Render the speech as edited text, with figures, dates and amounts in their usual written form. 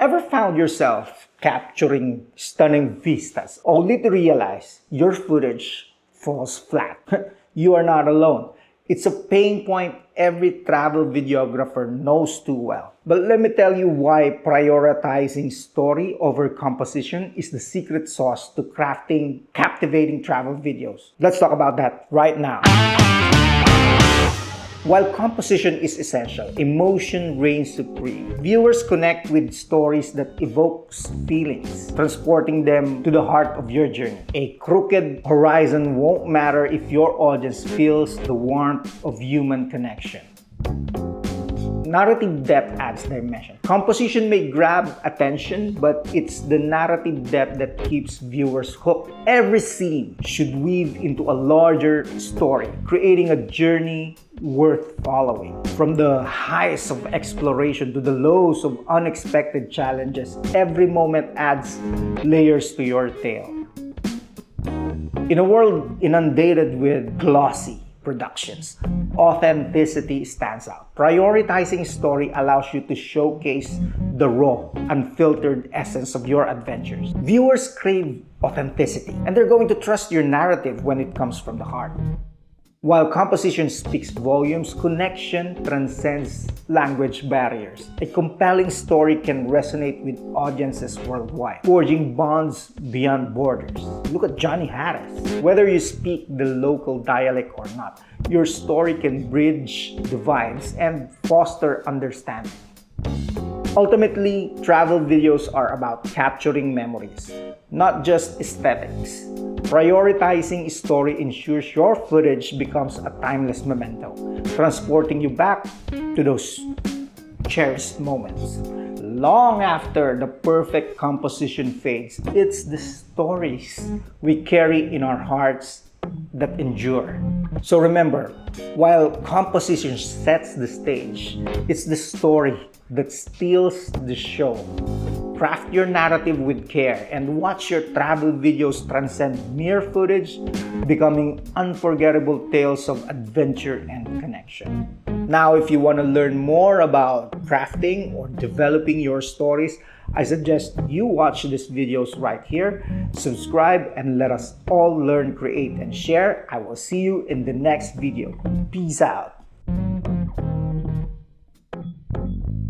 Ever found yourself capturing stunning vistas only to realize your footage falls flat? You are not alone. It's a pain point every travel videographer knows too well. But let me tell you why prioritizing story over composition is the secret sauce to crafting captivating travel videos. Let's talk about that right now. While composition is essential, emotion reigns supreme. Viewers connect with stories that evokes feelings, transporting them to the heart of your journey. A crooked horizon won't matter if your audience feels the warmth of human connection. Narrative depth adds dimension. Composition may grab attention, but it's the narrative depth that keeps viewers hooked. Every scene should weave into a larger story, creating a journey worth following. From the highs of exploration to the lows of unexpected challenges, every moment adds layers to your tale. In a world inundated with glossy productions, authenticity stands out. Prioritizing story allows you to showcase the raw, unfiltered essence of your adventures. Viewers crave authenticity, and they're going to trust your narrative when it comes from the heart. While composition speaks volumes, connection transcends language barriers. A compelling story can resonate with audiences worldwide, forging bonds beyond borders. Look at Johnny Harris. Whether you speak the local dialect or not, your story can bridge divides and foster understanding. Ultimately, travel videos are about capturing memories, not just aesthetics. Prioritizing story ensures your footage becomes a timeless memento, transporting you back to those cherished moments. Long after the perfect composition fades, it's the stories we carry in our hearts that endure. So remember, while composition sets the stage, it's the story that steals the show. Craft your narrative with care and watch your travel videos transcend mere footage, becoming unforgettable tales of adventure and connection. Now, if you want to learn more about crafting or developing your stories, I suggest you watch these videos right here, subscribe, and let us all learn, create, and share. I will see you in the next video. Peace out.